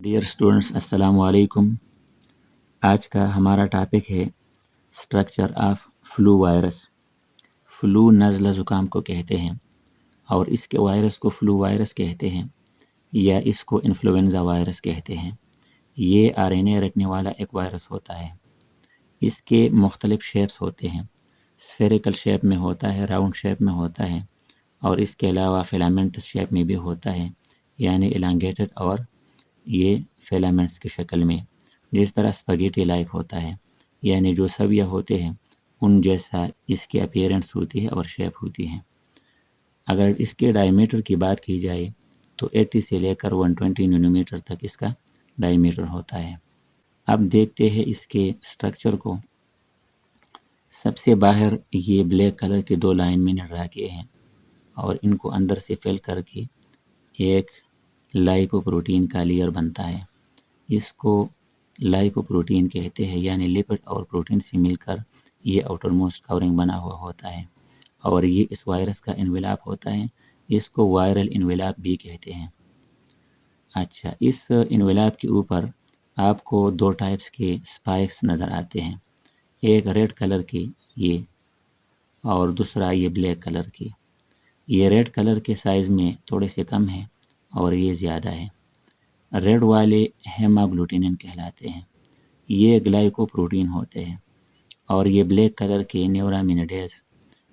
Dear students, अस्सलाम वालेकुम। आज का हमारा टॉपिक है structure of flu virus. Flu नज़ला ज़ुकाम को कहते हैं और इसके वायरस को फ्लू वायरस कहते हैं या इसको इन्फ्लुएंज़ा वायरस कहते हैं। ये आरएनए रखने वाला एक वायरस होता है। इसके मुख्तलिफ शेप्स होते हैं। स्फेरिकल शेप में होता है, राउंड शेप में होता है और इसके अलावा फिलामेंट शेप में भी होता है, यानी इलांगेटेड और ये फिलामेंट्स की शक्ल में, जिस तरह स्पगेटी लाइक होता है, यानी जो सविया होते हैं उन जैसा इसकी अपीयरेंस होती है और शेप होती है। अगर इसके डायमीटर की बात की जाए तो 80 से लेकर 120 नैनोमीटर तक इसका डायमीटर होता है। अब देखते हैं इसके स्ट्रक्चर को। सबसे बाहर ये ब्लैक कलर के दो लाइन मैंने ड्रा किए हैं और इनको अंदर से फिल करके एक लाइपोप्रोटीन का लेयर बनता है। इसको लाइपोप्रोटीन कहते हैं, यानी लिपिड और प्रोटीन से मिलकर ये आउटरमोस्ट कवरिंग बना हुआ होता है और ये इस वायरस का इन्वेलाप होता है। इसको वायरल इन्वेलाप भी कहते हैं। अच्छा, इस इन्वेलाप के ऊपर आपको दो टाइप्स के स्पाइक्स नज़र आते हैं, एक रेड कलर की ये और दूसरा ये ब्लैक कलर की। ये रेड कलर के साइज़ में थोड़े से कम है और ये ज़्यादा है। रेड वाले हेमाग्लूटिनिन कहलाते हैं। ये ग्लाइकोप्रोटीन होते हैं और ये ब्लैक कलर के न्यूरामिनिडेज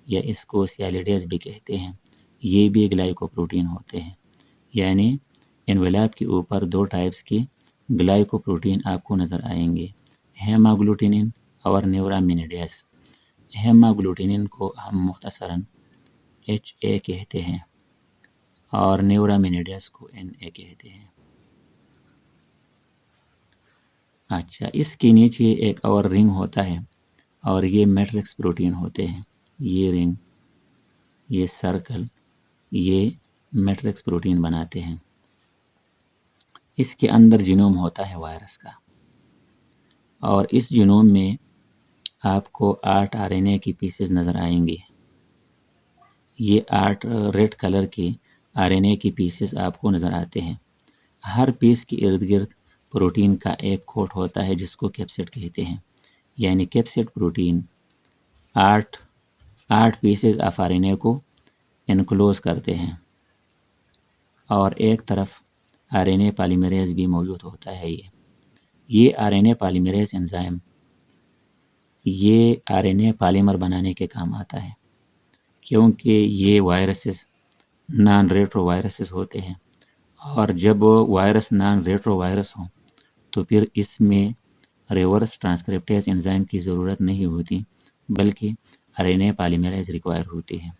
या इसको सियालिडेज भी कहते हैं। ये भी ग्लाइकोप्रोटीन होते हैं, यानी एनवेलप के ऊपर दो टाइप्स के ग्लाइकोप्रोटीन आपको नज़र आएंगे, हेमाग्लूटिनिन और न्यूरामिनिडेज। हेमाग्लूटिनिन को हम मुख्तसरन HA कहते हैं और न्यूरामिनिडेज को NA कहते हैं। अच्छा, इसके नीचे एक और रिंग होता है और ये मैट्रिक्स प्रोटीन होते हैं। ये रिंग, ये सर्कल, ये मैट्रिक्स प्रोटीन बनाते हैं। इसके अंदर जीनोम होता है वायरस का और इस जीनोम में आपको 8 RNA की पीसेस नज़र आएंगे। ये 8 रेड कलर के RNA की पीसेस आपको नज़र आते हैं। हर पीस के इर्द गिर्द प्रोटीन का एक कोट होता है जिसको कैप्सिड कहते हैं, यानी capsid protein 8 pieces of RNA को इनक्लोज करते हैं और एक तरफ RNA पॉलीमरेज भी मौजूद होता है। ये RNA पॉलीमरेज एंजाइम ये RNA पॉलीमर बनाने के काम आता है, क्योंकि ये वायरसेस नॉन रेट्रो वायरसेस होते हैं और जब वायरस नॉन रेट्रो वायरस हो तो फिर इसमें रिवर्स ट्रांसक्रिप्टेज एंजाइम की ज़रूरत नहीं होती, बल्कि RNA पॉलीमरेज रिक्वायर होती है।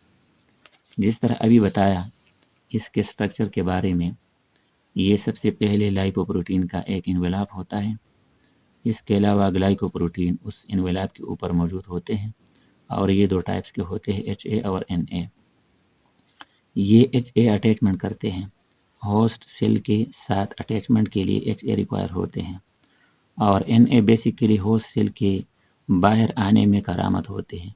जिस तरह अभी बताया इसके स्ट्रक्चर के बारे में, ये सबसे पहले लाइपोप्रोटीन का एक इन्वेलाप होता है। इसके अलावा ग्लाइकोप्रोटीन उस इन्वेलाप के ऊपर मौजूद होते हैं और ये दो टाइप्स के होते हैं, HA और NA। ये HA अटैचमेंट करते हैं, होस्ट सेल के साथ अटैचमेंट के लिए HA रिक्वायर होते हैं और NA बेसिकली होस्ट सेल के बाहर आने में करामत होते हैं,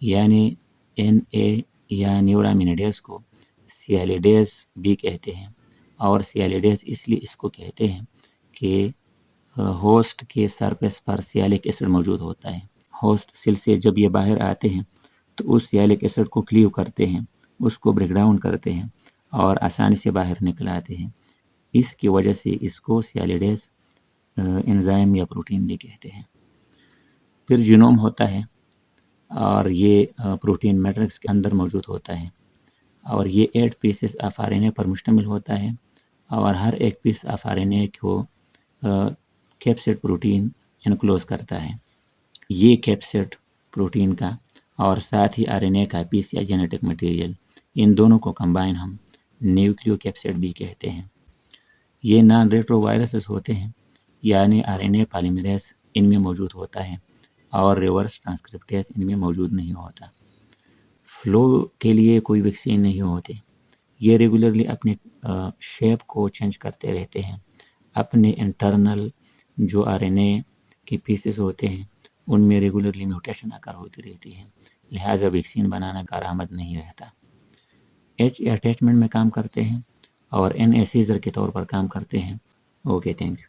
यानी NA या न्यूरामिनिडेज को सियालिडेज भी कहते हैं और सियालिडेज इसलिए इसको कहते हैं कि होस्ट के सरफेस पर सियालिक एसिड मौजूद होता है। होस्ट सेल से जब ये बाहर आते हैं तो उस सियालिक एसिड को क्लीव करते हैं, उसको ब्रेक डाउन करते हैं और आसानी से बाहर निकल आते हैं। इसकी वजह से इसको सियालिडेज एंजाइम या प्रोटीन भी कहते हैं। फिर जीनोम होता है और ये प्रोटीन मैट्रिक्स के अंदर मौजूद होता है और ये 8 पीसेस ऑफ RNA पर मुश्तमिल होता है और हर एक पीस ऑफ RNA को कैप्सिड प्रोटीन इनक्लोज करता है। ये कैप्सिड प्रोटीन का और साथ ही RNA का पीस या जेनेटिक मटेरियल, इन दोनों को कंबाइन हम न्यूक्लियोकैप्सिड भी कहते हैं। ये नॉन रेट्रो वायरसेस होते हैं, यानी RNA पॉलीमरेज इनमें मौजूद होता है और रिवर्स ट्रांसक्रिप्टेज इनमें मौजूद नहीं होता। फ्लू के लिए कोई वैक्सीन नहीं होते। ये रेगुलरली अपने शेप को चेंज करते रहते हैं। अपने इंटरनल जो RNA के पीसेस होते हैं उनमें रेगुलरली म्यूटेशन आकर होती रहती है, लिहाजा वैक्सीन बनाना कारआमद नहीं रहता। HA अटैचमेंट में काम करते हैं और NA सीजर के तौर पर काम करते हैं اوکے، تھینک یو.